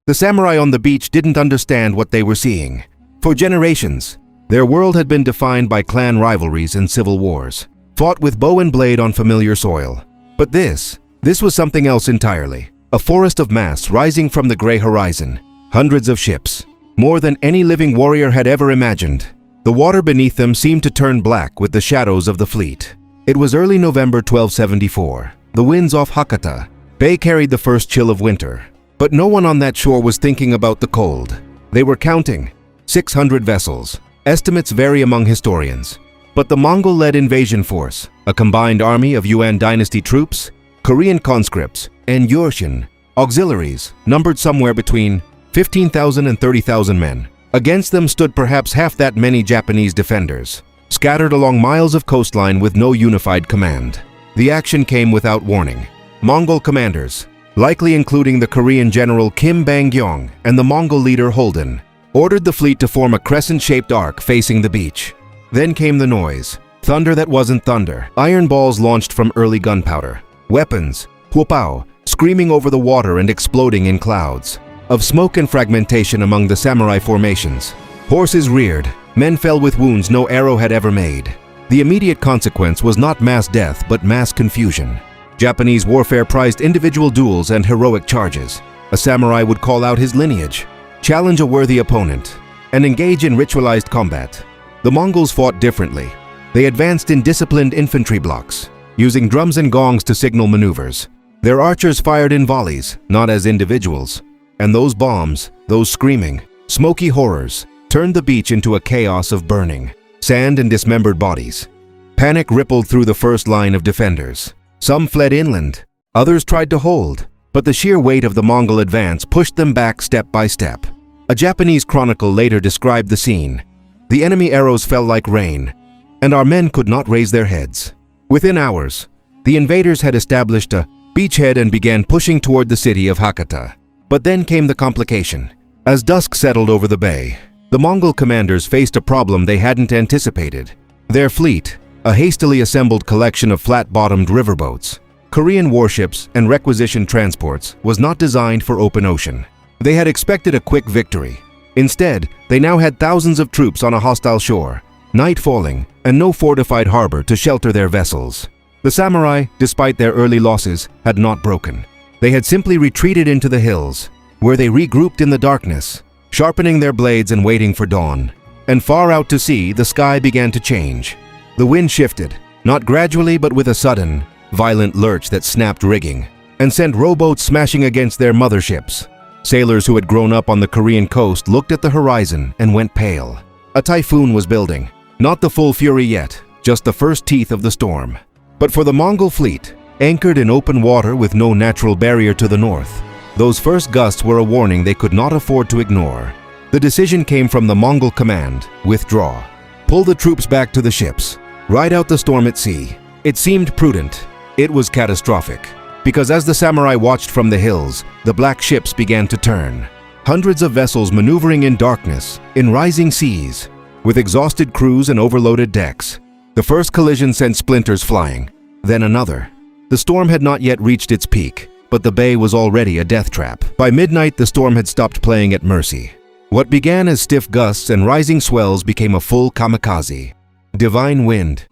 The samurai on the beach didn't understand what they were seeing. For generations, their world had been defined by clan rivalries and civil wars, fought with bow and blade on familiar soil. But this was something else entirely. A forest of masts rising from the gray horizon, hundreds of ships, more than any living warrior had ever imagined. The water beneath them seemed to turn black with the shadows of the fleet. It was early November 1274. The winds off Hakata Bay carried the first chill of winter. But no one on that shore was thinking about the cold. They were counting 600 vessels. Estimates vary among historians. But the Mongol-led invasion force, a combined army of Yuan dynasty troops, Korean conscripts, and Eurasian auxiliaries, numbered somewhere between 15,000 and 30,000 men. Against them stood perhaps half that many Japanese defenders, scattered along miles of coastline with no unified command. The action came without warning. Mongol commanders, likely including the Korean general Kim Bang-gyeong and the Mongol leader Holden, ordered the fleet to form a crescent-shaped arc facing the beach. Then came the noise. Thunder that wasn't thunder. Iron balls launched from early gunpowder. Weapons, huopao, screaming over the water and exploding in clouds of smoke and fragmentation among the samurai formations. Horses reared. Men fell with wounds no arrow had ever made. The immediate consequence was not mass death but mass confusion. Japanese warfare prized individual duels and heroic charges. A samurai would call out his lineage, challenge a worthy opponent, and engage in ritualized combat. The Mongols fought differently. They advanced in disciplined infantry blocks, using drums and gongs to signal maneuvers. Their archers fired in volleys, not as individuals. And those bombs, those screaming, smoky horrors, turned the beach into a chaos of burning, sand and dismembered bodies. Panic rippled through the first line of defenders. Some fled inland, others tried to hold, but the sheer weight of the Mongol advance pushed them back step by step. A Japanese chronicle later described the scene. The enemy arrows fell like rain, and our men could not raise their heads. Within hours, the invaders had established a beachhead and began pushing toward the city of Hakata. But then came the complication. As dusk settled over the bay, the Mongol commanders faced a problem they hadn't anticipated. Their fleet, a hastily assembled collection of flat-bottomed riverboats, Korean warships, and requisitioned transports, was not designed for open ocean. They had expected a quick victory. Instead, they now had thousands of troops on a hostile shore, night falling, and no fortified harbor to shelter their vessels. The samurai, despite their early losses, had not broken. They had simply retreated into the hills, where they regrouped in the darkness, sharpening their blades and waiting for dawn. And far out to sea, the sky began to change. The wind shifted, not gradually but with a sudden, violent lurch that snapped rigging and sent rowboats smashing against their motherships. Sailors who had grown up on the Korean coast looked at the horizon and went pale. A typhoon was building. Not the full fury yet, just the first teeth of the storm. But for the Mongol fleet, anchored in open water with no natural barrier to the north, those first gusts were a warning they could not afford to ignore. The decision came from the Mongol command: withdraw. Pull the troops back to the ships. Ride out the storm at sea. It seemed prudent. It was catastrophic. Because as the samurai watched from the hills, the black ships began to turn. Hundreds of vessels maneuvering in darkness, in rising seas, with exhausted crews and overloaded decks. The first collision sent splinters flying, then another. The storm had not yet reached its peak, but the bay was already a death trap. By midnight, the storm had stopped playing at mercy. What began as stiff gusts and rising swells became a full kamikaze. Divine wind.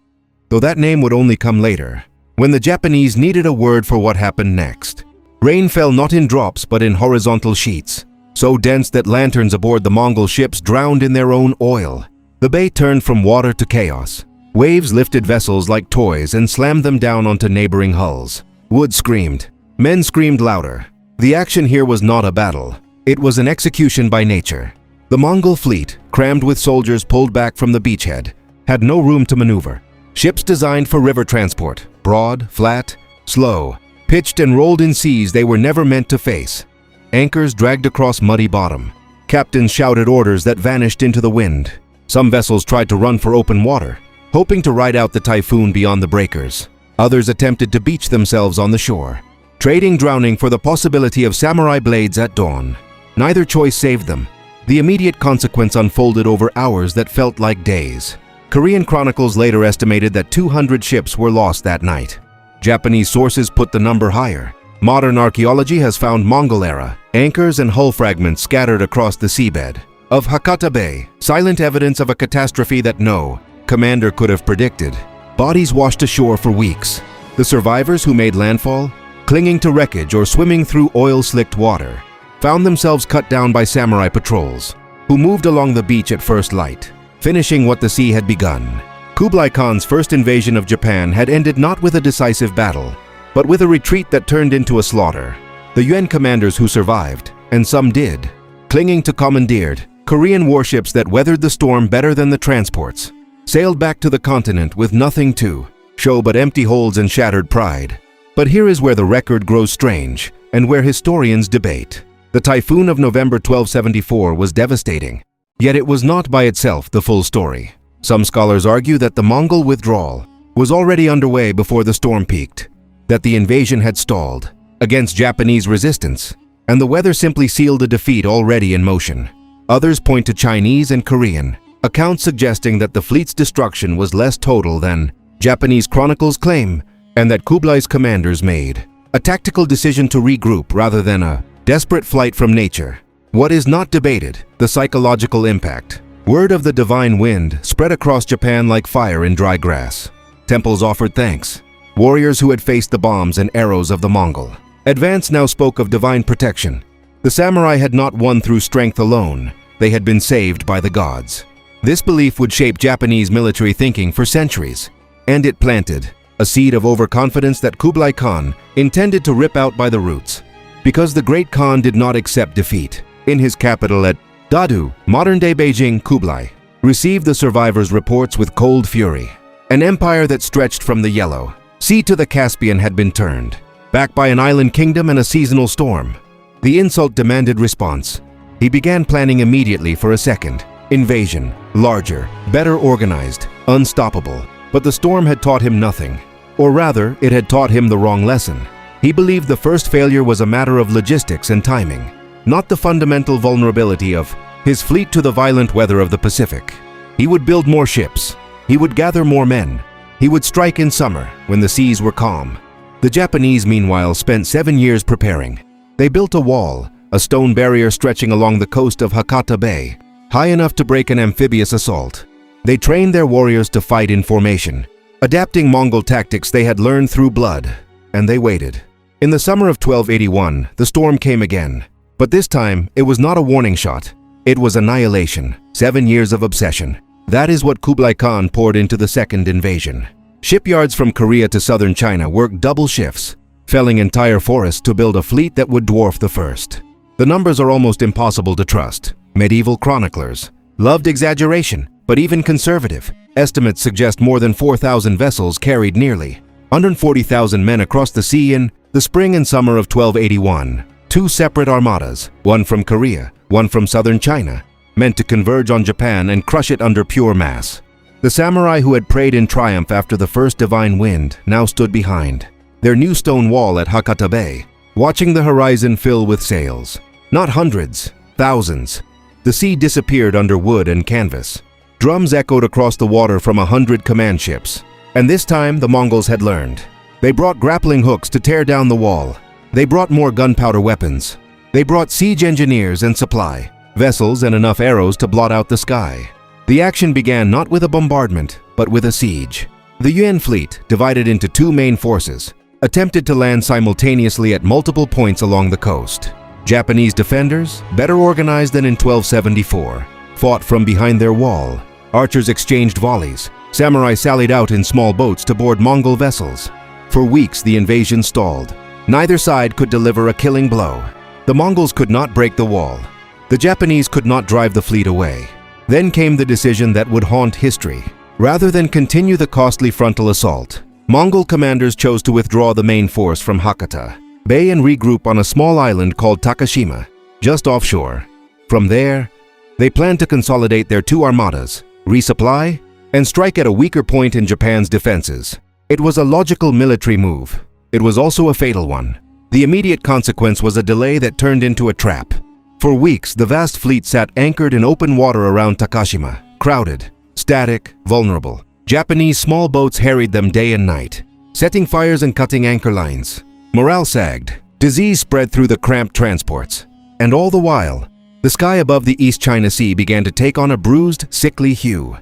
Though that name would only come later, when the Japanese needed a word for what happened next. Rain fell not in drops but in horizontal sheets, so dense that lanterns aboard the Mongol ships drowned in their own oil. The bay turned from water to chaos. Waves lifted vessels like toys and slammed them down onto neighboring hulls. Wood screamed. Men screamed louder. The action here was not a battle. It was an execution by nature. The Mongol fleet, crammed with soldiers pulled back from the beachhead, had no room to maneuver. Ships designed for river transport, broad, flat, slow, pitched and rolled in seas they were never meant to face. Anchors dragged across muddy bottom. Captains shouted orders that vanished into the wind. Some vessels tried to run for open water, hoping to ride out the typhoon beyond the breakers. Others attempted to beach themselves on the shore, trading drowning for the possibility of samurai blades at dawn. Neither choice saved them. The immediate consequence unfolded over hours that felt like days. Korean chronicles later estimated that 200 ships were lost that night. Japanese sources put the number higher. Modern archaeology has found Mongol-era Anchors and hull fragments scattered across the seabed of Hakata Bay, silent evidence of a catastrophe that no commander could have predicted. Bodies washed ashore for weeks. The survivors who made landfall, clinging to wreckage or swimming through oil-slicked water, found themselves cut down by samurai patrols, who moved along the beach at first light, finishing what the sea had begun. Kublai Khan's first invasion of Japan had ended not with a decisive battle, but with a retreat that turned into a slaughter. The Yuan commanders who survived, and some did, clinging to commandeered Korean warships that weathered the storm better than the transports, sailed back to the continent with nothing to show but empty holds and shattered pride. But here is where the record grows strange, and where historians debate. The typhoon of November 1274 was devastating, yet it was not by itself the full story. Some scholars argue that the Mongol withdrawal was already underway before the storm peaked, that the invasion had stalled against Japanese resistance, and the weather simply sealed a defeat already in motion. Others point to Chinese and Korean accounts suggesting that the fleet's destruction was less total than Japanese chronicles claim, and that Kublai's commanders made a tactical decision to regroup rather than a desperate flight from nature. What is not debated, the psychological impact. Word of the divine wind spread across Japan like fire in dry grass. Temples offered thanks. Warriors who had faced the bombs and arrows of the Mongol advance now spoke of divine protection. The samurai had not won through strength alone. They had been saved by the gods. This belief would shape Japanese military thinking for centuries, and it planted a seed of overconfidence that Kublai Khan intended to rip out by the roots. Because the great Khan did not accept defeat. In his capital at Dadu, modern-day Beijing, Kublai received the survivors' reports with cold fury. An empire that stretched from the Yellow Sea to the Caspian had been turned, back by an island kingdom and a seasonal storm. The insult demanded response. He began planning immediately for a second invasion, larger, better organized, unstoppable. But the storm had taught him nothing. Or rather, it had taught him the wrong lesson. He believed the first failure was a matter of logistics and timing, not the fundamental vulnerability of his fleet to the violent weather of the Pacific. He would build more ships. He would gather more men. He would strike in summer when the seas were calm. The Japanese, meanwhile, spent 7 years preparing. They built a wall, a stone barrier stretching along the coast of Hakata Bay, high enough to break an amphibious assault. They trained their warriors to fight in formation, adapting Mongol tactics they had learned through blood, and they waited. In the summer of 1281, the storm came again. But this time, it was not a warning shot. It was annihilation, 7 years of obsession. That is what Kublai Khan poured into the second invasion. Shipyards from Korea to southern China worked double shifts, felling entire forests to build a fleet that would dwarf the first. The numbers are almost impossible to trust. Medieval chroniclers loved exaggeration, but even conservative estimates suggest more than 4,000 vessels carried nearly 140,000 men across the sea in the spring and summer of 1281. 2 separate armadas, one from Korea, one from southern China, meant to converge on Japan and crush it under pure mass. The samurai who had prayed in triumph after the first divine wind now stood behind their new stone wall at Hakata Bay, watching the horizon fill with sails. Not hundreds, thousands. The sea disappeared under wood and canvas. Drums echoed across the water from 100 command ships. And this time the Mongols had learned. They brought grappling hooks to tear down the wall. They brought more gunpowder weapons. They brought siege engineers and supply, vessels and enough arrows to blot out the sky. The action began not with a bombardment, but with a siege. The Yuan fleet, divided into 2 main forces, attempted to land simultaneously at multiple points along the coast. Japanese defenders, better organized than in 1274, fought from behind their wall. Archers exchanged volleys. Samurai sallied out in small boats to board Mongol vessels. For weeks the invasion stalled. Neither side could deliver a killing blow. The Mongols could not break the wall. The Japanese could not drive the fleet away. Then came the decision that would haunt history. Rather than continue the costly frontal assault, Mongol commanders chose to withdraw the main force from Hakata Bay and regroup on a small island called Takashima, just offshore. From there, they planned to consolidate their 2 armadas, resupply, and strike at a weaker point in Japan's defenses. It was a logical military move. It was also a fatal one. The immediate consequence was a delay that turned into a trap. For weeks, the vast fleet sat anchored in open water around Takashima, crowded, static, vulnerable. Japanese small boats harried them day and night, setting fires and cutting anchor lines. Morale sagged. Disease spread through the cramped transports. And all the while, the sky above the East China Sea began to take on a bruised, sickly hue.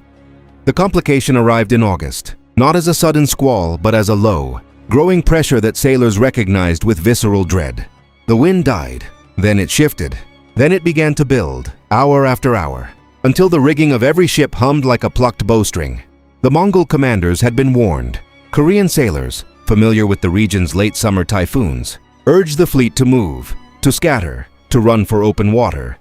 The complication arrived in August, not as a sudden squall, but as a low, growing pressure that sailors recognized with visceral dread. The wind died, then it shifted, then it began to build, hour after hour, until the rigging of every ship hummed like a plucked bowstring. The Mongol commanders had been warned. Korean sailors, familiar with the region's late summer typhoons, urged the fleet to move, to scatter, to run for open water,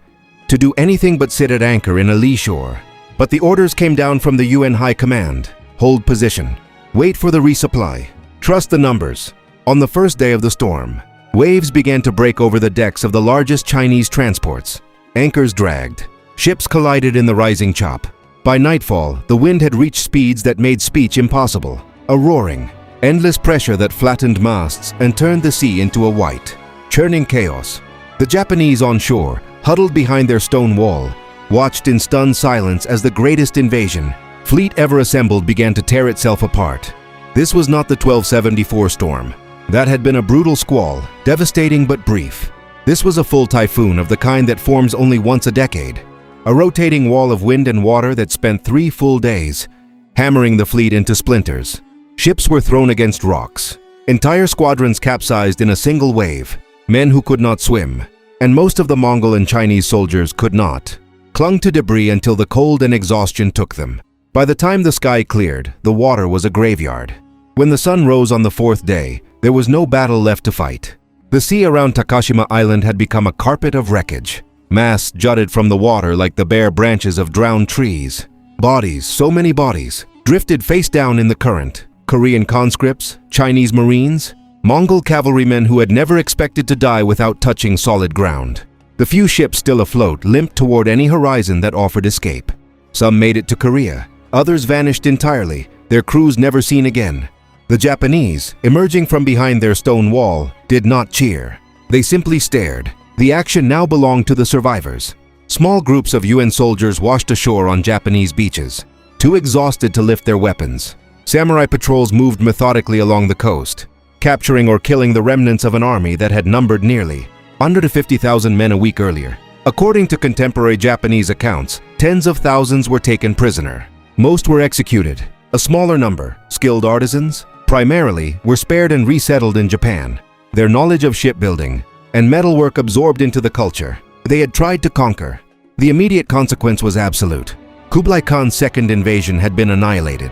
to do anything but sit at anchor in a lee shore. But the orders came down from the UN High Command. Hold position. Wait for the resupply. Trust the numbers. On the first day of the storm, waves began to break over the decks of the largest Chinese transports. Anchors dragged. Ships collided in the rising chop. By nightfall, the wind had reached speeds that made speech impossible. A roaring, endless pressure that flattened masts and turned the sea into a white, churning chaos. The Japanese on shore, huddled behind their stone wall, watched in stunned silence as the greatest invasion fleet ever assembled began to tear itself apart. This was not the 1274 storm. That had been a brutal squall, devastating but brief. This was a full typhoon of the kind that forms only once a decade. A rotating wall of wind and water that spent 3 full days, hammering the fleet into splinters. Ships were thrown against rocks. Entire squadrons capsized in a single wave. Men who could not swim, and most of the Mongol and Chinese soldiers could not, clung to debris until the cold and exhaustion took them. By the time the sky cleared, the water was a graveyard. When the sun rose on the 4th day, there was no battle left to fight. The sea around Takashima Island had become a carpet of wreckage. Masts jutted from the water like the bare branches of drowned trees. Bodies, so many bodies, drifted face down in the current. Korean conscripts, Chinese Marines, Mongol cavalrymen who had never expected to die without touching solid ground. The few ships still afloat limped toward any horizon that offered escape. Some made it to Korea. Others vanished entirely, their crews never seen again. The Japanese, emerging from behind their stone wall, did not cheer. They simply stared. The action now belonged to the survivors. Small groups of UN soldiers washed ashore on Japanese beaches, too exhausted to lift their weapons. Samurai patrols moved methodically along the coast, capturing or killing the remnants of an army that had numbered nearly 150,000 men a week earlier. According to contemporary Japanese accounts, tens of thousands were taken prisoner. Most were executed. A smaller number, skilled artisans, primarily, were spared and resettled in Japan. Their knowledge of shipbuilding and metalwork absorbed into the culture they had tried to conquer. The immediate consequence was absolute. Kublai Khan's second invasion had been annihilated.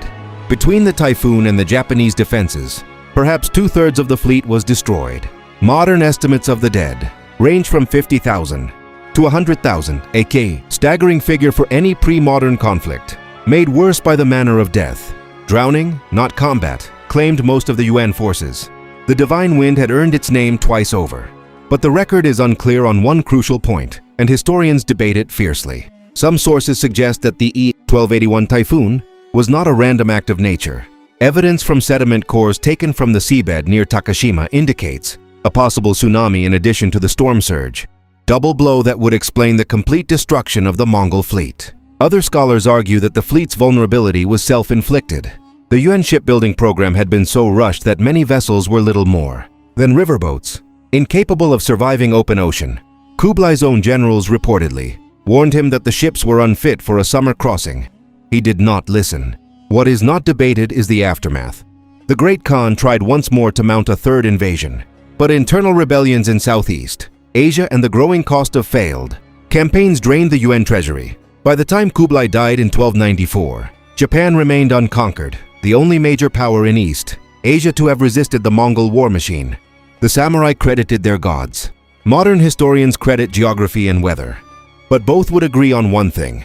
Between the typhoon and the Japanese defenses, perhaps 2/3 of the fleet was destroyed. Modern estimates of the dead range from 50,000 to 100,000, a staggering figure for any pre-modern conflict, made worse by the manner of death. Drowning, not combat, claimed most of the UN forces. The Divine Wind had earned its name twice over. But the record is unclear on one crucial point, and historians debate it fiercely. Some sources suggest that the E-1281 typhoon was not a random act of nature. Evidence from sediment cores taken from the seabed near Takashima indicates a possible tsunami in addition to the storm surge, double blow that would explain the complete destruction of the Mongol fleet. Other scholars argue that the fleet's vulnerability was self-inflicted. The UN shipbuilding program had been so rushed that many vessels were little more than riverboats, incapable of surviving open ocean. Kublai's own generals reportedly warned him that the ships were unfit for a summer crossing. He did not listen. What is not debated is the aftermath. The Great Khan tried once more to mount a third invasion, but internal rebellions in Southeast Asia and the growing cost of failed campaigns drained the UN treasury. By the time Kublai died in 1294, Japan remained unconquered, the only major power in East Asia to have resisted the Mongol war machine. The samurai credited their gods. Modern historians credit geography and weather. But both would agree on one thing.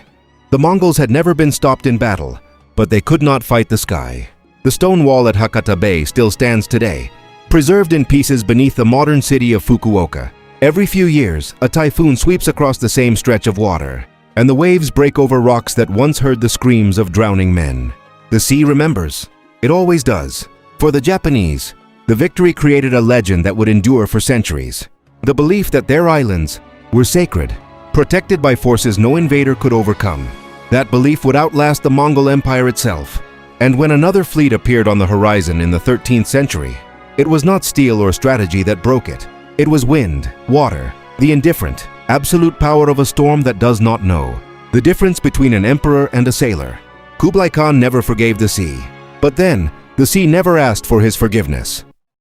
The Mongols had never been stopped in battle, but they could not fight the sky. The stone wall at Hakata Bay still stands today, preserved in pieces beneath the modern city of Fukuoka. Every few years, a typhoon sweeps across the same stretch of water, and the waves break over rocks that once heard the screams of drowning men. The sea remembers. It always does. For the Japanese, the victory created a legend that would endure for centuries. The belief that their islands were sacred, protected by forces no invader could overcome. That belief would outlast the Mongol Empire itself. And when another fleet appeared on the horizon in the 13th century, it was not steel or strategy that broke it. It was wind, water, the indifferent, absolute power of a storm that does not know, the difference between an emperor and a sailor. Kublai Khan never forgave the sea. But then, the sea never asked for his forgiveness.